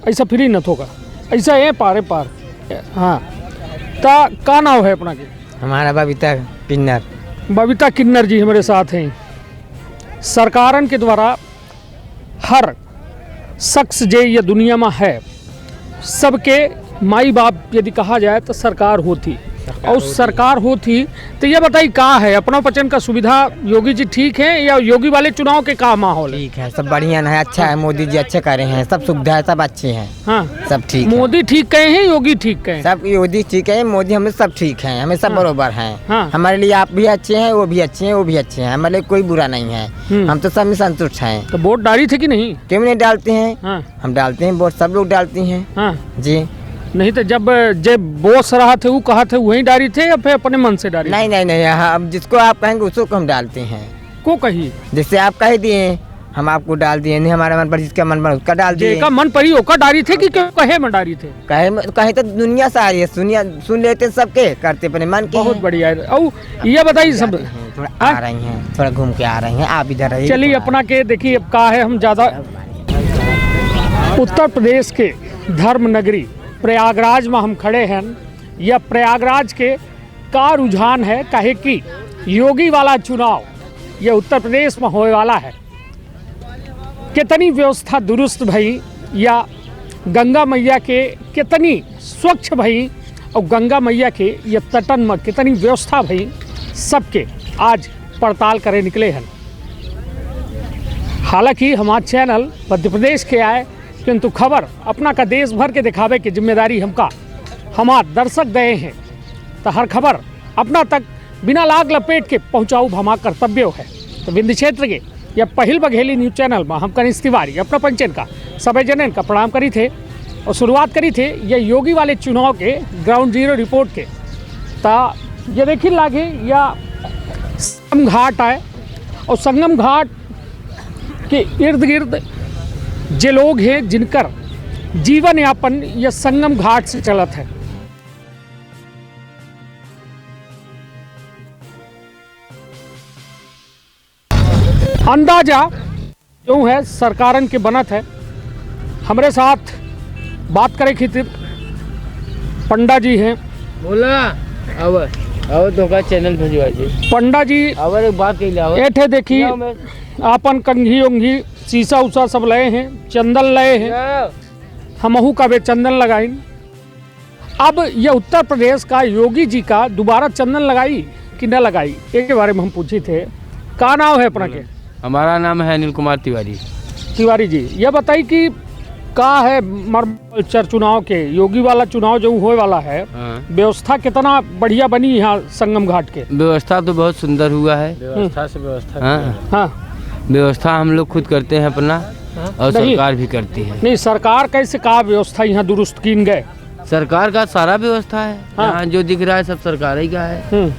ऐसा फ्री न होगा, ऐसा है पारे पार। हाँ, ता का नाम है अपना के? हमारा बबीता किन्नर। बबीता किन्नर जी हमारे साथ हैं। सरकारन के द्वारा हर शख्स जे ये दुनिया में है, सबके माई बाप यदि कहा जाए तो सरकार होती, और सरकार होती तो ये बताइए कहाँ है अपना पचन का सुविधा? योगी जी ठीक है या योगी वाले चुनाव के का माहौल है? ठीक है, सब बढ़िया है, अच्छा है, मोदी जी अच्छे करे हैं, सब सुविधा है, सब अच्छे हैं। हाँ, सब ठीक है। मोदी ठीक कहे हैं, योगी ठीक कहे हैं? सब योगी ठीक है, मोदी हमें सब ठीक है, हमें सब बरोबर हैं। हाँ। हमारे लिए आप भी अच्छे हैं, वो भी अच्छे हैं, वो भी अच्छे हैं, हमारे लिए कोई बुरा नहीं है। हम तो सब में संतुष्ट हैं। तो वोट डाली थे कि नहीं? क्यों नहीं डालते हैं? हाँ। हम डालते हैं वोट, सब लोग डालते हैं। हाँ जी। नहीं तो जब बोस रहा थे वो कहा थे वहीं डाली थे या फिर अपने मन से डाली? नहीं नहीं नहीं, हम जिसको आप कहेंगे उसको हम डालते हैं। को कही? जैसे आप कह दिए हम आपको डाल दिए, नहीं हमारा मन पर जिसका मन पर उसका डाल दिए। का मन पर ही होकर डाली थे कि कहे में डाली थे? कहे तो दुनिया से आ रही है, सुन लेते सबके, करते अपने मन के। बहुत बढ़िया है। और ये बताइए सब थोड़ा आ रही हैं, थोड़ा घूम के आ रही हैं, आप इधर रहिए। चलिए अपना के देखिए अब का है, हम ज़्यादा उत्तर प्रदेश के धर्म नगरी प्रयागराज में हम खड़े हैं। यह प्रयागराज के का रुझान है, कहे कि योगी वाला चुनाव ये उत्तर प्रदेश में होने वाला है। कितनी व्यवस्था दुरुस्त भई, या गंगा मैया के कितनी स्वच्छ भई, और गंगा मैया के ये तटन में कितनी व्यवस्था भई, सबके आज पड़ताल करे निकले हैं। हालांकि हमारा चैनल मध्य प्रदेश के आए, किंतु खबर अपना का देश भर के दिखावे की जिम्मेदारी हमका हमार दर्शक गए हैं। तो हर खबर अपना तक बिना लाग लपेट के पहुंचाऊ हमारा कर्तव्य है। तो विंध्य क्षेत्र के या पहल बघेली न्यूज चैनल में हम कनिष्ठ तिवारी अपना पंचन का सभी जनन का प्रणाम करी थे और शुरुआत करी थे ये योगी वाले चुनाव के ग्राउंड जीरो रिपोर्ट के। तो ये देखिए लागे या संगम घाट है, और संगम घाट के इर्द गिर्द जे लोग हैं जिनकर जीवन यापन यह संगम घाट से चलत है। अंदाजा जो है सरकारन के बनत है। हमारे साथ बात करे खातिर पंडा जी हैं। बोला अब तो का चैनल भेजवा जी। पंडा जी अब एक बात कही लाओ, एठे देखी आपन कंघी उंघी शीशा उषा सब लए हैं, चंदन लए हैं, हमहू का वे चंदन लगाई। अब ये उत्तर प्रदेश का योगी जी का दोबारा चंदन लगाई कि न लगाई, एक के बारे में हम पूछे थे। का नाम है अपना के? हमारा नाम है अनिल कुमार तिवारी। तिवारी जी, यह बताई कि का है मर्मचर चुनाव के योगी वाला चुनाव जो होने वाला है, व्यवस्था कितना बढ़िया बनी यहाँ संगम घाट के? व्यवस्था तो बहुत सुंदर हुआ है। व्यवस्था से व्यवस्था। हाँ, व्यवस्था हम लोग खुद करते हैं अपना, और सरकार भी करती है। नहीं, सरकार कैसे का व्यवस्था यहाँ दुरुस्त कीन गए? सरकार का सारा व्यवस्था है। हाँ। जो दिख रहा है सब सरकार ही का है।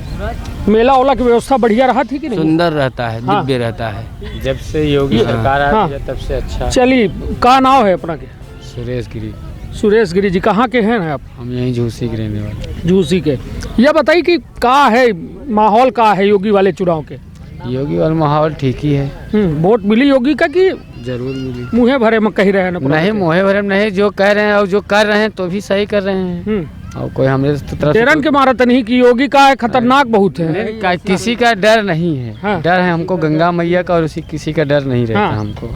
मेला ओला की व्यवस्था बढ़िया रहा थी कि नहीं? सुंदर रहता है, दिव्य रहता है। जब से योगी सरकार आई है तब से अच्छा। चलिए, का नाम है अपना के? सुरेश गिरी। सुरेश गिरी जी, कहाँ के हैं आप? हम यहीं झूसी के रहने वाले। झूसी के। यह बताइए कि का है माहौल का है योगी वाले चुनाव के? योगी वाला माहौल ठीक ही है। वोट मिली योगी का कि जरूर मिली? मुँहे भरे में कही रहे हैं? नहीं, मुँहे भरे में नहीं, जो कह रहे हैं और जो कर रहे हैं तो भी सही कर रहे हैं। और कोई हमारे तरफ के मारा तो नहीं कि योगी का है खतरनाक बहुत है। किसी का डर नहीं है। हाँ। डर है हमको गंगा मैया का, और उसी किसी का डर नहीं रहता। हाँ। हमको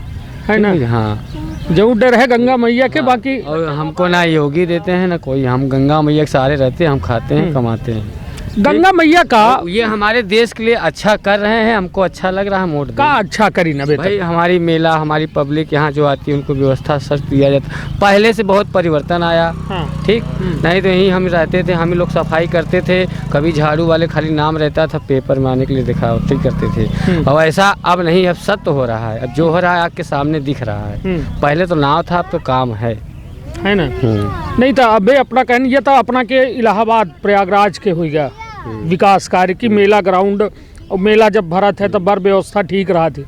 है ना? हाँ, जो डर है गंगा मैया के। हाँ। बाकी और हमको ना योगी देते हैं ना कोई, हम गंगा मैया के सहारे रहते हैं, हम खाते हैं, कमाते हैं। गंगा मैया का ये हमारे देश के लिए अच्छा कर रहे हैं, हमको अच्छा लग रहा है। वोट का अच्छा करी ना भाई, हमारी मेला, हमारी पब्लिक यहाँ जो आती है उनको व्यवस्था सच दिया जाता। पहले से बहुत परिवर्तन आया। हाँ। ठीक, नहीं तो यहीं हम रहते थे, हम लोग सफाई करते थे, कभी झाड़ू वाले खाली नाम रहता था, पेपर में आने के लिए दिखावटी करते थे। और ऐसा अब नहीं, अब सत्य हो रहा है, अब जो हो रहा है आपके सामने दिख रहा है। पहले तो नाव था, अब तो काम है ना? नहीं तो अबे अपना कहने ये था अपना के इलाहाबाद प्रयागराज के हो गया विकास कार्य की मेला ग्राउंड, और मेला जब भरा था तब बार व्यवस्था ठीक रहा थी।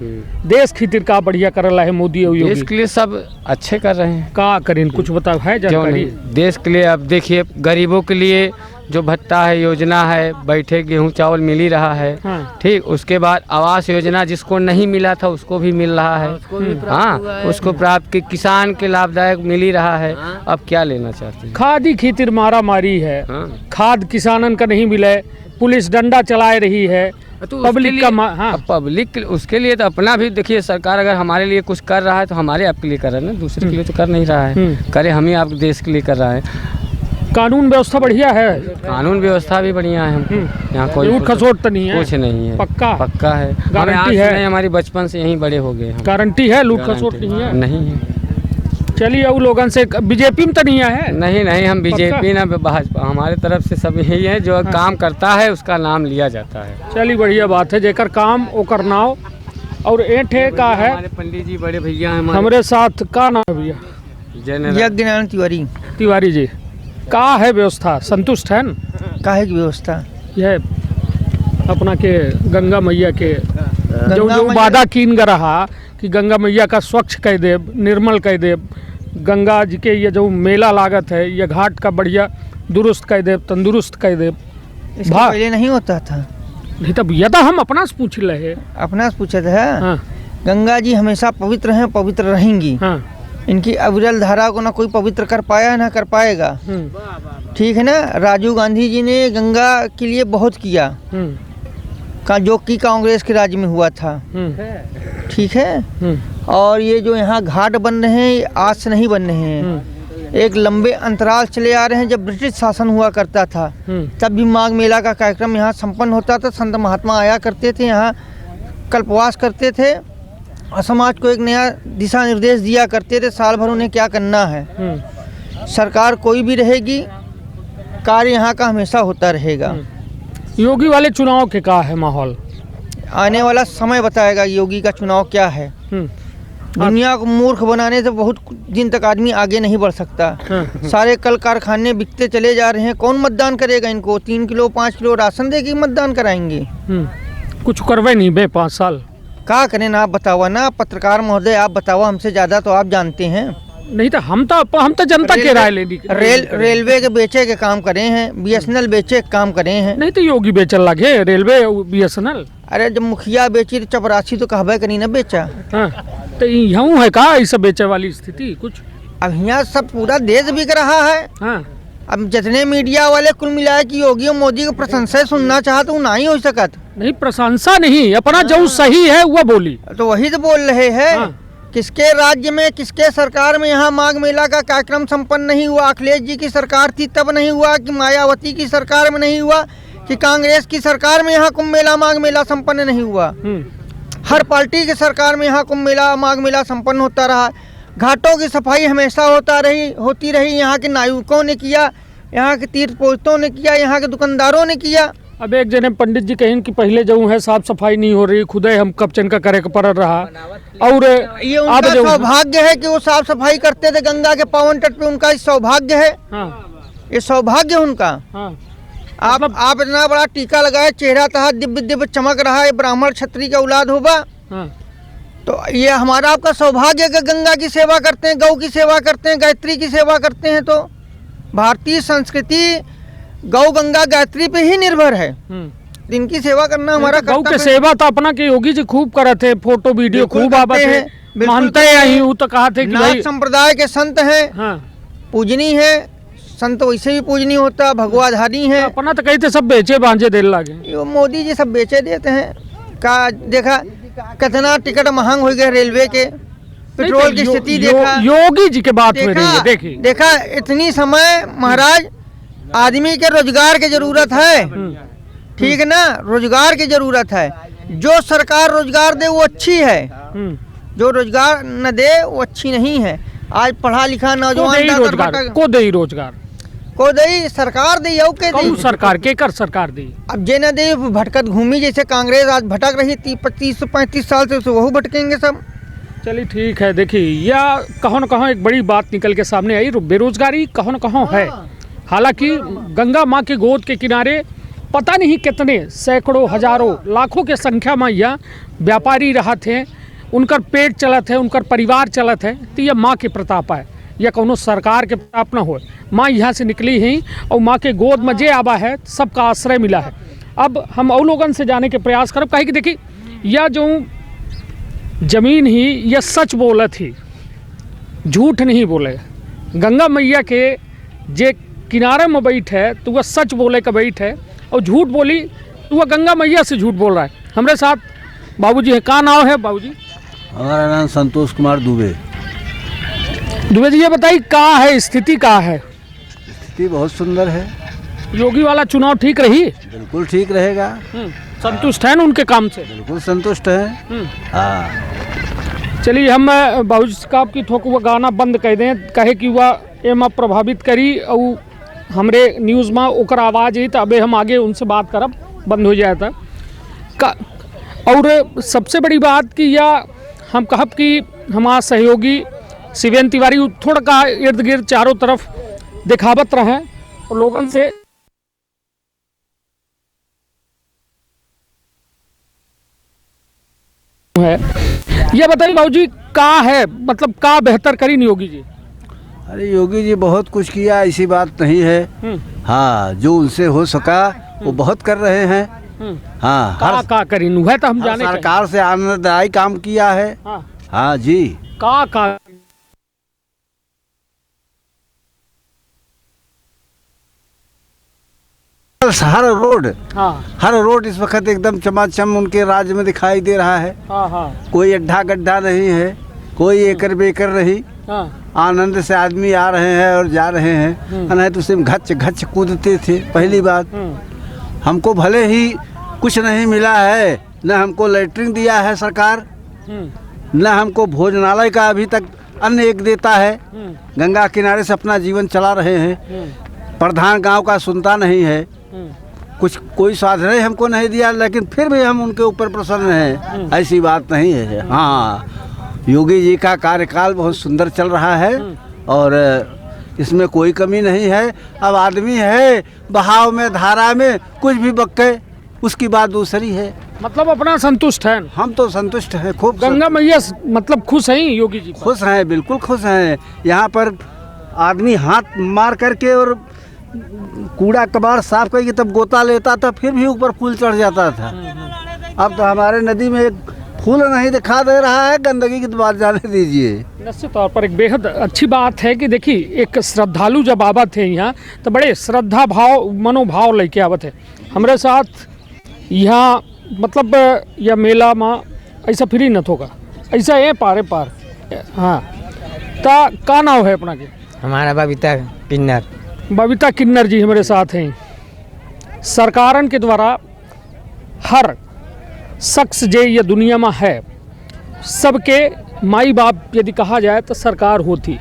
देश खातिर का बढ़िया कर रहा है मोदी और योगी? देश के लिए सब अच्छे कर रहे हैं। का करें कुछ बताओ है जानकारी? देश के लिए अब देखिए, गरीबों के लिए जो भत्ता है, योजना है, बैठे गेहूँ चावल मिल ही रहा है। हाँ। ठीक, उसके बाद आवास योजना जिसको नहीं मिला था उसको भी मिल रहा है। हाँ, उसको प्राप्त किसान के लाभदायक मिल ही रहा है। अब क्या लेना चाहते हैं? खादी खीतिर मारा मारी है, हाँ। खाद किसानन का नहीं मिले, पुलिस डंडा चला रही है, तो पब्लिक का हाँ। पब्लिक उसके लिए तो अपना भी देखिए, सरकार अगर हमारे लिए कुछ कर रहा है तो हमारे आपके लिए कर रहा है ना, दूसरे के लिए तो कर नहीं रहा है। करे हम ही आप देश के लिए कर रहा है। कानून व्यवस्था बढ़िया है, कानून व्यवस्था भी बढ़िया है। हम यहाँ कोई लूट खसोट तो नहीं है, कुछ नहीं है, पक्का पक्का है। गारंटी है, हमारी बचपन से यहीं बड़े हो गए हम। गारंटी है, लूट खसोट नहीं है। नहीं है। चलिए अब लोगन से, बीजेपी में तो नहीं है? नहीं, हम बीजेपी ना भाजपा, हमारे तरफ से सब यही है, जो काम करता है उसका नाम लिया जाता है। चलिए बढ़िया बात है, जेकर काम ओकर नाव। और एठे का है हमारे पंडित जी बड़े भैया हैं हमारे साथ, का नाम है भैया? यज्ञनारायण तिवारी। तिवारी जी, का है व्यवस्था, संतुष्ट है न? काहे की व्यवस्था? यह अपना के गंगा मैया के जो वादा कीन ग रहा कि गंगा मैया का स्वच्छ कह देव, निर्मल कह देव, गंगा जी के ये जो मेला लागत है, ये घाट का बढ़िया दुरुस्त कह देव, तंदुरुस्त कह देव। इसके पहले नहीं होता था। नहीं तब यह तो हम अपना से पूछ रहे, अपना से पूछे थे। हाँ। गंगा जी हमेशा पवित्र हैं, पवित्र रहेंगी। हाँ। इनकी अविरल धारा को ना कोई पवित्र कर पाया ना कर पाएगा। ठीक है ना। राजीव गांधी जी ने गंगा के लिए बहुत किया, जो कि कांग्रेस के राज्य में हुआ था। ठीक है। और ये जो यहाँ घाट बन रहे हैं, ये आज से नहीं बन रहे हैं, एक लंबे अंतराल चले आ रहे हैं। जब ब्रिटिश शासन हुआ करता था तब भी माघ मेला का कार्यक्रम यहाँ संपन्न होता था। संत महात्मा आया करते थे, यहाँ कल्पवास करते थे और समाज को एक नया दिशा निर्देश दिया करते थे, साल भर उन्हें क्या करना है। सरकार कोई भी रहेगी, कार्य यहाँ का हमेशा होता रहेगा। योगी वाले चुनाव के का है माहौल? आने वाला समय बताएगा योगी का चुनाव क्या है। दुनिया को मूर्ख बनाने से बहुत दिन तक आदमी आगे नहीं बढ़ सकता। सारे कल कारखाने बिकते चले जा रहे हैं, कौन मतदान करेगा इनको? 3 किलो 5 किलो राशन दे के मतदान कराएंगे? कुछ करवे नहीं बे 5 साल क्या करें ना, आप बतावा ना पत्रकार महोदय, आप बतावा, हमसे ज्यादा तो आप जानते हैं। नहीं तो हम तो जनता के राय लेनी। रेलवे के बेचे के काम करे हैं, BSNL बेचे के काम करे हैं। नहीं तो योगी बेचल लगे रेलवे BSNL। अरे जब मुखिया बेची तो चपरासी तो कहबे करी ना बेचा। तो यूँ है का ऐसा बेचे वाली स्थिति कुछ? अब यहाँ सब पूरा देश बिक रहा है। अब जितने मीडिया वाले कुल मिलाए कि योगी और मोदी की प्रशंसा सुनना चाह तो ना ही हो सकत। नहीं, प्रशंसा नहीं, अपना जो सही है वह बोली। तो वही तो बोल रहे हैं। किसके राज्य में, किसके सरकार में यहाँ माघ मेला का कार्यक्रम संपन्न नहीं हुआ? अखिलेश जी की सरकार थी तब नहीं हुआ, कि मायावती की सरकार में नहीं हुआ, कि कांग्रेस की सरकार में यहाँ कुंभ मेला माघ मेला संपन्न नहीं हुआ? हर पार्टी की सरकार में यहाँ कुंभ मेला माघ मेला संपन्न होता रहा। घाटों की सफाई हमेशा होती रही। यहाँ के नायकों ने किया, यहाँ के तीर्थ पुरोहितों ने किया, यहाँ के दुकानदारों ने किया। अब एक जने पंडित जी कहें कि पहले जो है साफ सफाई नहीं हो रही, खुद हम कपचन का करे पड़ रहा। और ये उनका सौभाग्य है कि वो साफ सफाई करते थे गंगा के पावन तट पे, उनका सौभाग्य है। ये सौभाग्य उनका। आप इतना बड़ा टीका लगाए, चेहरा तहा दिव्य दिव्य चमक रहा है, ब्राह्मण क्षत्रिय का औलाद होगा। तो ये हमारा आपका सौभाग्य है कि गंगा की सेवा करते हैं, गौ की सेवा करते हैं, गायत्री की सेवा करते हैं। तो भारतीय संस्कृति गौ गंगा गायत्री पे ही निर्भर है। इनकी सेवा करना हमारा गौ के सेवा तो अपना के योगी जी खूब करे थे, फोटो वीडियो खूब आवत है, मानते हैं। तो कहा थे कि भाई संप्रदाय के संत हैं, पूजनी है। संत वैसे भी पूजनी होता, भगवाधारी है। अपना तो कहते सब बेचे बांझे देने लगे। मोदी जी सब बेचे देते हैं। का देखा कितना टिकट महंग हो गए रेलवे के, पेट्रोल की स्थिति देखा। योगी जी के बात में देखी देखा इतनी समय महाराज आदमी के रोजगार की जरूरत है। ठीक है ना, रोजगार की जरूरत है। जो सरकार रोजगार दे वो अच्छी है, जो रोजगार न दे वो अच्छी नहीं है। आज पढ़ा लिखा नौजवान को दे रोजगार, को दे सरकार दे, सरकार के कर सरकार दी। अब जे न दे भटकत घूमी, जैसे कांग्रेस आज भटक रही 30-35 साल से, वह भटकेंगे सब। चलिए ठीक है। देखिए या कहाँ न कहाँ एक बड़ी बात निकल के सामने आई, बेरोजगारी कहाँ न कहाँ है। हालांकि गंगा माँ के गोद के किनारे पता नहीं कितने सैकड़ों हजारों लाखों के संख्या में यह व्यापारी रहा थे, उनकर पेट चलत है, उनकर परिवार चलत है। तो यह माँ के प्रताप है। या कोनो सरकार के प्रताप न हो। माँ यहाँ से निकली हैं और माँ के गोद में जे आबा है सबका आश्रय मिला है। अब हम और लोगन से जाने के प्रयास करब, काहे कि देखी यह जो जमीन ही यह सच बोला थी, झूठ नहीं बोले। गंगा मैया के जे किनारे में बैठ है तो वह सच बोले का बैठ है, और झूठ बोली तो वह गंगा मैया से झूठ बोल रहा है। हमारे साथ बाबूजी है, का नाम है बाबूजी? हमारा नाम संतोष कुमार दुबे। दुबे जी ये बताइए का है स्थिति, का है स्थिति? बहुत सुंदर है। योगी वाला चुनाव ठीक रही? बिल्कुल ठीक रहेगा। संतुष्ट हैं उनके काम से? बिल्कुल संतुष्ट है। हाँ। चलिए हम बाबूजी साहब की थोक वह गाना बंद कर दें, कहे कि वह एम प्रभावित करी और हमरे न्यूज़ में ओकर आवाज़ ही, तो अबे हम आगे उनसे बात करब, बंद हो जाए था का। और सबसे बड़ी बात कि यह हम कहब कि हमारा सहयोगी शिवेन तिवारी थोड़ा का इर्द गिर्द चारों तरफ दिखावत रहे और लोगों से है। यह बताइए बाबूजी का है, मतलब का बेहतर करी नहीं योगी जी? अरे योगी जी बहुत कुछ किया, ऐसी बात नहीं है। हाँ, जो उनसे हो सका वो बहुत कर रहे हैं। हाँ, का करी है तो हम जाने सरकार से आनंददायी काम किया है। हाँ जी। का हर रोड, हाँ, हर रोड इस वक्त एकदम चमाचम उनके राज्य में दिखाई दे रहा है। हाँ, हाँ, कोई अड्ढा गड्ढा नहीं है, कोई एकर बेकर नहीं। हाँ, आनंद से आदमी आ रहे हैं और जा रहे हैं। नहीं तो सिर्फ घच घच कूदते थे। पहली बात, हमको भले ही कुछ नहीं मिला है, न हमको लैट्रिन दिया है सरकार, न हमको भोजनालय का अभी तक अन्न एक देता है। गंगा किनारे से अपना जीवन चला रहे हैं। प्रधान गांव का सुनता नहीं है, कुछ कोई साधन हमको नहीं दिया, लेकिन फिर भी हम उनके ऊपर प्रसन्न हैं। ऐसी बात नहीं है। हाँ, योगी जी का कार्यकाल बहुत सुंदर चल रहा है और इसमें कोई कमी नहीं है। अब आदमी है बहाव में, धारा में कुछ भी बक्के, उसकी बात दूसरी है। मतलब अपना संतुष्ट है? हम तो संतुष्ट हैं खूब। गंगा मैया मतलब खुश हैं योगी जी? खुश हैं, बिल्कुल खुश हैं। यहाँ पर आदमी हाथ मार करके और कूड़ा कबाड़ साफ करके तब गोता लेता था, फिर भी ऊपर पुल चढ़ जाता था। अब तो हमारे नदी में एक फूल नहीं दिखा दे रहा है। गंदगी की तो बात जाने दीजिए। निश्चित तौर पर एक बेहद अच्छी बात है कि देखिए एक श्रद्धालु जब आवत है यहाँ तो बड़े श्रद्धा भाव मनोभाव लेके आवत है। हमारे साथ यहाँ मतलब यह मेला में ऐसा फ्री न होगा, ऐसा है पारे पार। हाँ, का नाम है अपना के? हमारा बबीता किन्नर। बबीता किन्नर जी हमारे साथ हैं। सरकारन के द्वारा हर शख्स जे ये दुनिया में है, सबके माई बाप यदि कहा जाए तो सरकार होती,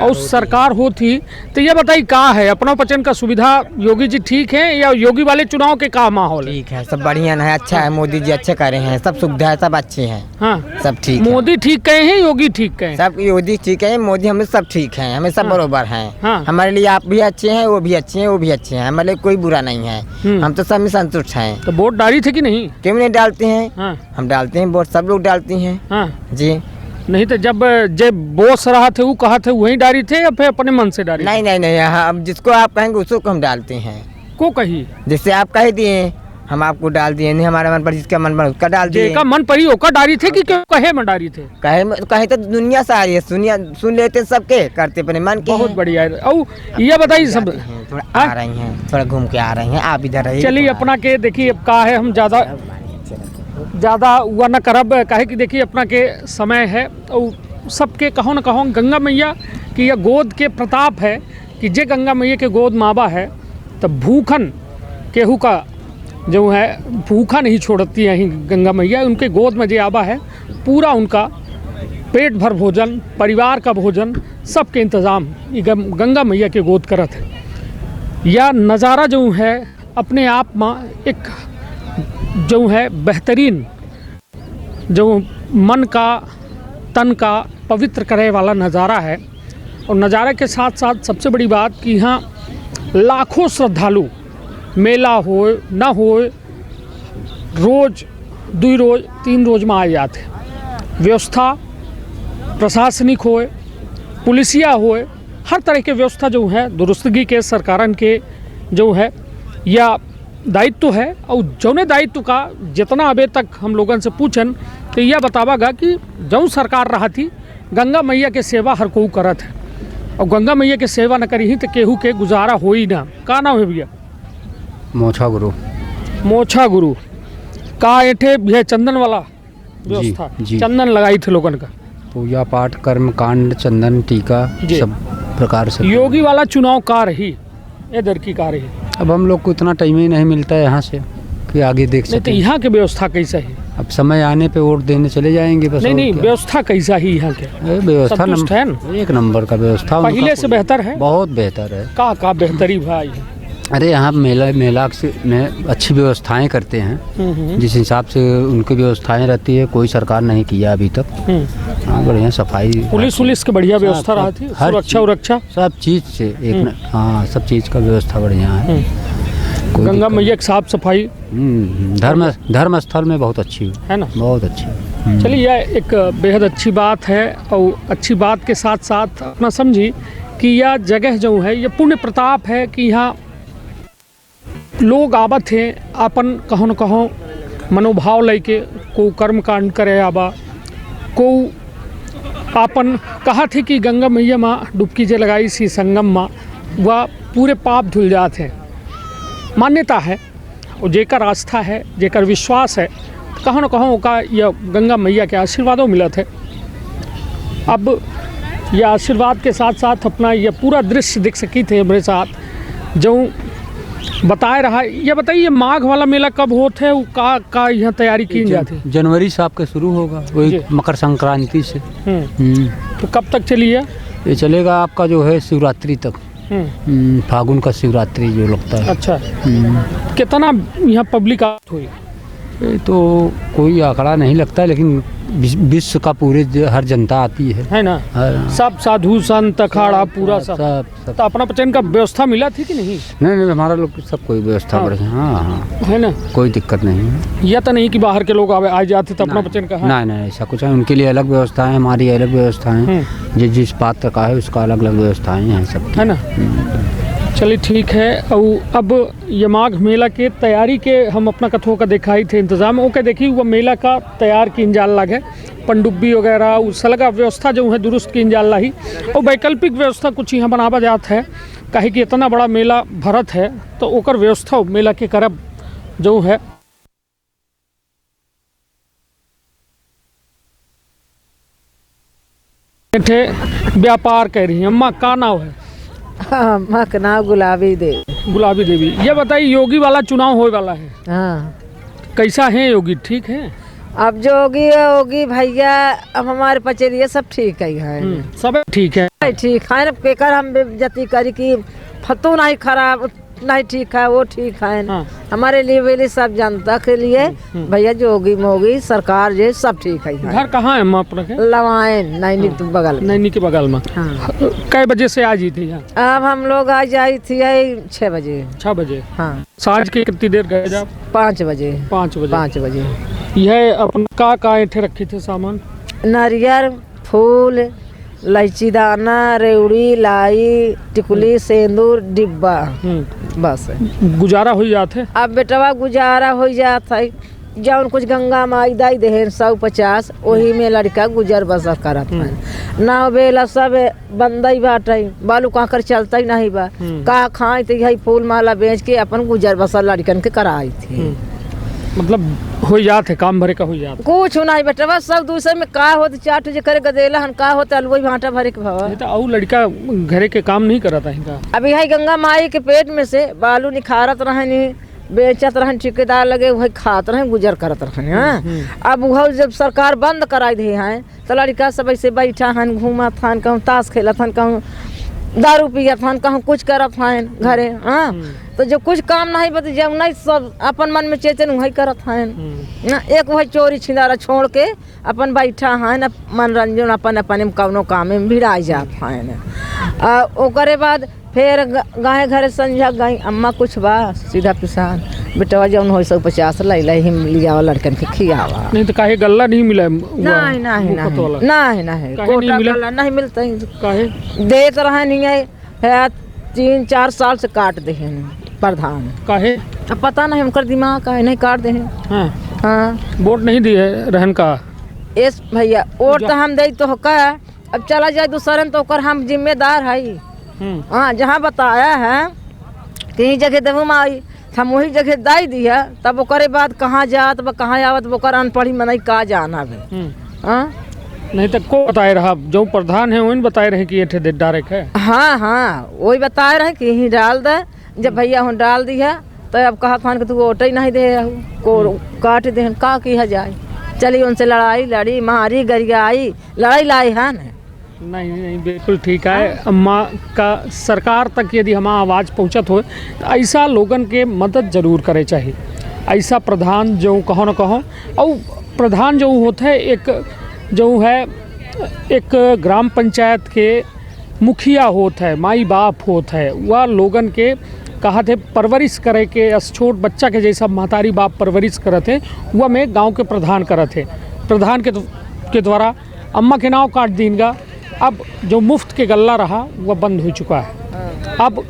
और सरकार होती तो ये बताइए का है अपना पचन का सुविधा योगी जी ठीक है या योगी वाले चुनाव के का माहौल है? ठीक है, सब बढ़िया है, अच्छा है। मोदी जी अच्छे करे हैं, सब सुविधाएं सब अच्छी हैं। हाँ, सब ठीक। मोदी ठीक कहे हैं, योगी ठीक कहे हैं? सब योगी ठीक है, मोदी हमें सब ठीक है, हमें सब बरोबर हैं। हाँ। हमारे लिए आप भी अच्छे हैं, वो भी अच्छे हैं, वो भी अच्छे हैं, हमारे लिए कोई बुरा नहीं है। हम तो सब में संतुष्ट हैं। तो वोट डाली थे कि नहीं? क्यों नहीं डालते हैं? हाँ। हम डालते हैं वोट, सब लोग डालते हैं। हाँ जी। नहीं तो जब बोस रहा थे वो कहा थे वहीं डाली थे या फिर अपने मन से डाली? नहीं नहीं नहीं, हम जिसको आप कहेंगे उसको हम डालते हैं। को कही जिससे आप कह दिए हम आपको डाल दिए, नहीं हमारा मन पर जिसका मन पर उसका डाल दिए। का मन परी होकर डाली थे कि क्यों कहे में डाली थे? कहे तो दुनिया सारी है, सुन लेते सबके, करते अपने मन के। बहुत बढ़िया है। और ये बताइए सब थोड़ा आ रही हैं, थोड़ा घूम के आ रही हैं, आप इधर रहिए। चलिए अपना के देखिए अब का है, हम ज़्यादा हुआ न करब, काहे कि देखिए अपना के समय है और सबके कहो न कहो गंगा मैया की यह गोद के प्रताप है कि जे गंगा मैया के गोद माबा है तो भूखन केहू का जो है भूखा नहीं छोड़ती है गंगा मैया। उनके गोद में जे आबा है पूरा उनका पेट भर भोजन, परिवार का भोजन, सबके इंतज़ाम गंगा मैया के गोद करत है। यह नज़ारा जो है अपने आप में एक जो है बेहतरीन, जो मन का तन का पवित्र करे वाला नज़ारा है। और नज़ारे के साथ साथ सबसे बड़ी बात कि यहाँ लाखों श्रद्धालु मेला हो ना हो रोज़ 2 रोज़ 3 रोज़ में आ जाते। व्यवस्था प्रशासनिक होए, पुलिसिया होए, हर तरह के व्यवस्था जो है दुरुस्तगी के सरकारन के जो है या दायित्व है। और जौने दायित्व का जितना अभी तक हम लोगन से पूछन तो यह बतावागा कि जौन सरकार रहा थी गंगा मैया के सेवा हर कोई करत है और गंगा मैया के सेवा न करी ही तो केहू के गुजारा हो ही ना। का नाम है भैया? मोछा गुरु। मोछा गुरु का एठे भैया चंदन वाला व्यवस्था जी। चंदन लगाई थे लोगन का पूजा पाठ कर्म कांड चंदन टीका जी। सब प्रकार से। योगी वाला चुनाव का रही इधर की का रही? अब हम लोग को इतना टाइम ही नहीं मिलता है यहाँ से कि आगे देख नहीं तो सके। यहाँ की व्यवस्था कैसा है? अब समय आने पे वोट देने चले जाएंगे बस। नहीं और नहीं क्या। व्यवस्था कैसा ही यहाँ के? व्यवस्था संतुष्ट है ना? एक नंबर का व्यवस्था उनका पहले से कोई- बेहतर है? बहुत बेहतर है। का बेहतरी भाई? अरे यहाँ मेला में अच्छी व्यवस्थाएं करते हैं जिस हिसाब से उनकी व्यवस्थाएं रहती है कोई सरकार नहीं किया अभी तक। हाँ बढ़िया सफाई पुलिस के बढ़िया व्यवस्था रहा थी हर सुरक्षा उरक्षा सब चीज़ से एक हाँ सब चीज़ का व्यवस्था बढ़िया है। कोई गंगा दिक्कत मैया की साफ सफाई धर्म स्थल में बहुत अच्छी है ना? बहुत अच्छी। चलिए यह एक बेहद अच्छी बात है और अच्छी बात के साथ साथ अपना समझी कि यह जगह जो है ये पुण्य प्रताप है कि यहाँ लोग आवत हैं अपन कहो न कहो मनोभाव लेके को कर्म कांड करे आबा को आपन कहा थे कि गंगा मैया माँ डुबकी जे लगाई सी संगम माँ वह पूरे पाप धुल जाते हैं। मान्यता है और जेकर आस्था है जेकर विश्वास है कहो न कहो का यह गंगा मैया के आशीर्वादों मिला थे। अब यह आशीर्वाद के साथ साथ अपना यह पूरा दृश्य दिख सकी थे हमारे साथ जो बताए रहा। ये बताइए माघ वाला मेला कब होता है? का यहाँ तैयारी की जाती है? जनवरी से आपके शुरू होगा वही मकर संक्रांति से। तो कब तक चली है? ये चलेगा आपका जो है शिवरात्रि तक। फागुन का शिवरात्रि जो लगता है। अच्छा कितना यहाँ पब्लिक हुई? ये तो कोई आंकड़ा नहीं लगता लेकिन विश्व का पूरे हर जनता आती है ना? सब साधु संत अखाड़ा पूरा सब। तो अपना पचन का व्यवस्था मिला थी कि नहीं? नहीं हमारा लोग सब कोई व्यवस्था बढ़िया। हाँ है ना? कोई दिक्कत नहीं है। यह तो नहीं कि बाहर के लोग आ जाते तो अपना पचन का? नहीं ऐसा कुछ है। उनके लिए अलग व्यवस्था है हमारी अलग व्यवस्था है। जिस पात्र का है उसका अलग अलग व्यवस्थाएं हैं सब है ना? चलिए ठीक है। और अब ये माघ मेला के तैयारी के हम अपना कथों का दिखाई थे इंतजाम ओके देखी वो मेला का तैयार की इंजाल लगे पनडुब्बी वगैरह उस अलग व्यवस्था जो है दुरुस्त की इंजाल लाई और वैकल्पिक व्यवस्था कुछ यहाँ बनावा जात है कहे कि इतना बड़ा मेला भरत है तो ओकर व्यवस्था मेला के करब जो है। व्यापार कह रही है अम्मा का नाम है? हाँ माँ का नाम गुलाबी देवी। गुलाबी देवी। ये बताइए योगी वाला चुनाव होने वाला है हाँ कैसा है योगी? ठीक है? अब जोगी होगी भैया अब हमारे पचेरिए सब ठीक है सब ठीक है? ठीक है केकर हम जती करी की फतू नहीं खराब नहीं ठीक है वो ठीक है। हाँ। हमारे लिए वेली सब जनता के लिए भैया जोगी मोगी सरकार जे सब ठीक है। घर कहाँ है माँ अपना के? लवाए नैनी तो बगल में। नैनी के बगल में। हाँ। कै बजे से आज ही थी यहाँ? अब हम लोग आ जाई थी 6 बजे। 6 बजे? हाँ। साँझ के कितनी देर गए जब? 5 बजे। 5 बजे? 5 बजे। यह अपन का ऐठे रखे थे सामान? नारियल फूल इलायची दाना रेवड़ी लाई टिकुली सेंदूर डिब्बा बस गुजारा हो जाते। अब बेटवा गुजारा हो जाता है जौन कुछ गंगा माई दाई दे 150 वही में लड़का गुजर बसर करत है। नाव बेला सब बंदई बाटे बालू काकर चलता ही नहीं बा का खाए तो यही फूल माला बेच के अपन गुजर बसर लड़कन के कराई थी। मतलब हो जाते काम भरे का हो जाता कुछ नहीं बेटवा सब दूसरे में का होते चाट जे करे गदेला हन का होते अलवई भाटा भरे के भवा। तो और लड़का घरे के काम नहीं करता है का? अभी है गंगा माई के पेट में से बालू निखारत रहनी बेचत रहन ठेकेदार लगे वही खात रहे गुजर करत रहन। अब वह जब सरकार बंद कराई दे हैं तो लड़का सब ऐसे बैठा हन घूमत हन कहूँ ताश खेलत हन कहूँ दारू पियत हन कहूँ कुछ करत हन घरे। हाँ तो जो कुछ काम नहीं बता जब नहीं सब अपन मन में चेतन वही करत हन। एक वही चोरी छिंदारा छोड़ के अपन बैठा हन मनोरंजन अपन अपन कौनो काम में भिड़ा जात हन। ओकरे बाद फिर गाय घरे संझा गई अम्मा कुछ बा सीधा पिसान बेटवा जौन हो 150 लै हिम लियावा लड़कन के खियावा। नहीं तो काहे गल्ला नहीं मिला? नहीं नहीं नहीं नहीं कोटा गल्ला नहीं मिलता है। काहे देत रहे नहीं है 3-4 साल से काट दे हैं प्रधान। काहे अब पता नहीं उनका दिमाग का नहीं काट दे हैं। हाँ हाँ वोट नहीं दिए रहन का एस भैया वोट तो हम दे तो का अब चला जाए दूसरे तो ओकर हम जिम्मेदार है। हाँ जहाँ बताया है कहीं जगह देवू माई हम वही जगह दाई दिया तब ओकरे बाद कहाँ जात कहाँ आवत ओकर अनपढ़ी मनई का जाना भी। हाँ नहीं तो को बताए रहा जो प्रधान है वही बताए रहे कि ये ठे डायरेक्ट है। हाँ हाँ वही बताए रहे कि यहीं डाल दे जब भैया हम डाल दिया तो अब कहा खान के तू वोट ही नहीं दे को काट दे का किया जाए। चली उनसे लड़ाई लड़ी मारी गरियाई लड़ाई लाई है ना। नहीं नहीं बिल्कुल ठीक है। अम्मा का सरकार तक यदि हमारा आवाज़ पहुँचत हो तो ऐसा लोगन के मदद जरूर करे चाहिए। ऐसा प्रधान जो कहो न कहो और प्रधान जो होता है एक जो है एक ग्राम पंचायत के मुखिया होता है माई बाप होता है वह लोगन के कहा थे परवरिश करे के छोट बच्चा के जैसा महतारी बाप परवरिश करते वह में गांव के प्रधान करते प्रधान के द्वारा अम्मा के नाव काट दीनगा। अब जो मुफ्त के गल्ला रहा वह बंद हो चुका है। अब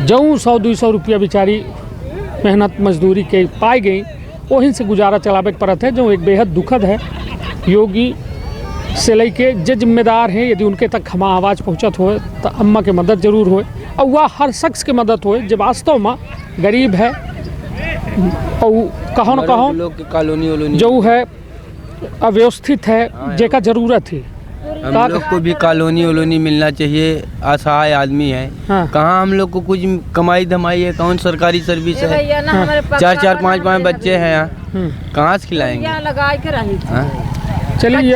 जो 100-200 रुपया बेचारी मेहनत मजदूरी के पाई गई वहीं से गुजारा चलावे पड़त है जो एक बेहद दुखद है। योगी से लेके जो जिम्मेदार हैं यदि उनके तक हमारा आवाज़ पहुँचत हो तो अम्मा के मदद जरूर हो और वह हर शख्स के मदद हो जो वास्तव में गरीब है और कहो न कहो कॉलोनी जो है अव्यवस्थित है जेका जरूरत है। हम लोग को भी कॉलोनी वोलोनी मिलना चाहिए। असहाय आदमी है। हाँ। कहाँ हम लोग को कुछ कमाई धमाई है कौन सरकारी सर्विस है। 4-4 5-5 बच्चे हैं यहाँ कहाँ से खिलाएंगे। लगा के रही चलिए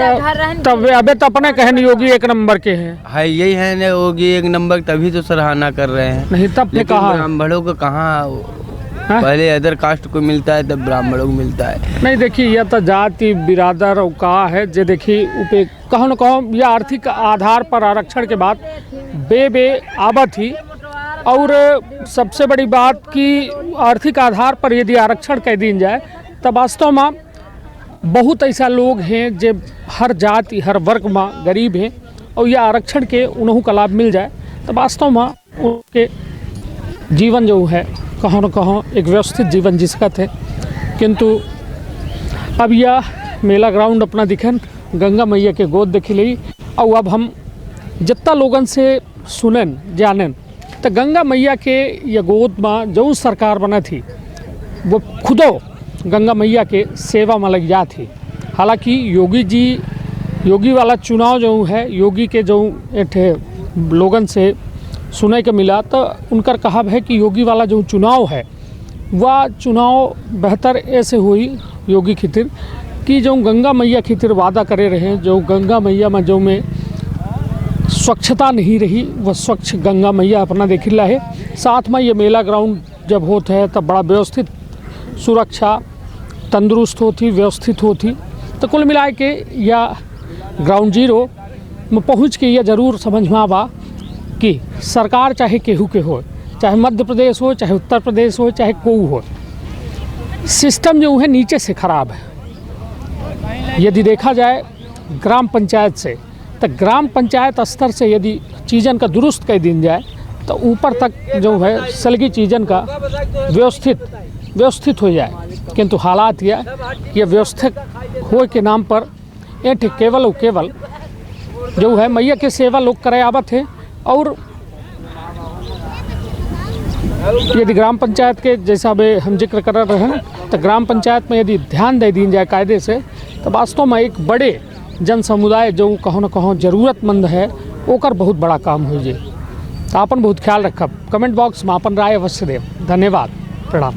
तब अबे तो अपने कहने योगी एक नंबर के हैं है यही है ना योगी एक नंबर तभी तो सराहना कर रहे हैं। नहीं तब ने कहा ब्राह्मणों को कहाँ पहले अदर कास्ट को मिलता है तब ब्राह्मणों को मिलता है। नहीं देखिए यह तो जाति बिरादर और का है जो देखिए उपे कहो न कहो यह आर्थिक आधार पर आरक्षण के बाद बे आबत ही और सबसे बड़ी बात कि आर्थिक आधार पर यदि आरक्षण कह दी जाए तब वास्तव में बहुत ऐसा लोग हैं जो हर जाति हर वर्ग में गरीब हैं और यह आरक्षण के उन्हों का लाभ मिल जाए तो वास्तव में उनके जीवन जो है कहो न कहो एक व्यवस्थित जीवन जी सकत है। किंतु अब यह मेला ग्राउंड अपना दिखन गंगा मैया के गोद देखी ली और अब हम जितना लोगन से सुनन जानन तो गंगा मैया के ये गोद में जो सरकार बना थी वो खुदो गंगा मैया के सेवा में लग जा थी। हालांकि योगी वाला चुनाव जो है योगी के जो एठे लोगन से सुने के मिला तो उनका कहा है कि योगी वाला जो चुनाव है वह चुनाव बेहतर ऐसे हुई योगी खितिर कि जो गंगा मैया खितिर वादा करे रहे जो गंगा मैया में जो में स्वच्छता नहीं रही वह स्वच्छ गंगा मैया अपना देखिला है। साथ में ये मेला ग्राउंड जब होता है तब बड़ा व्यवस्थित सुरक्षा तंदुरुस्त होती व्यवस्थित होती तो कुल मिला के या ग्राउंड जीरो में पहुँच के यह ज़रूर समझ में आवा कि सरकार चाहे केहू के हो चाहे मध्य प्रदेश हो चाहे उत्तर प्रदेश हो चाहे कोई हो सिस्टम जो है नीचे से ख़राब है। यदि देखा जाए ग्राम पंचायत से तो ग्राम पंचायत स्तर से यदि चीज़न का दुरुस्त कर दी जाए तो ऊपर तक जो है सलगी चीज़न का व्यवस्थित हो जाए। किंतु हालात यह व्यवस्थित हो के नाम पर एक केवल जो है मैया के सेवा लोग करे आवत है और यदि ग्राम पंचायत के जैसा हम जिक्र कर रहे हैं तो ग्राम पंचायत में यदि ध्यान दे दी जाए कायदे से तो वास्तव में एक बड़े जन समुदाय जो कहो न कहो ज़रूरतमंद है ओकर बहुत बड़ा काम हो जाए। तो अपन बहुत ख्याल रखब कमेंट बॉक्स में अपन राय अवश्य देव। धन्यवाद प्रणाम।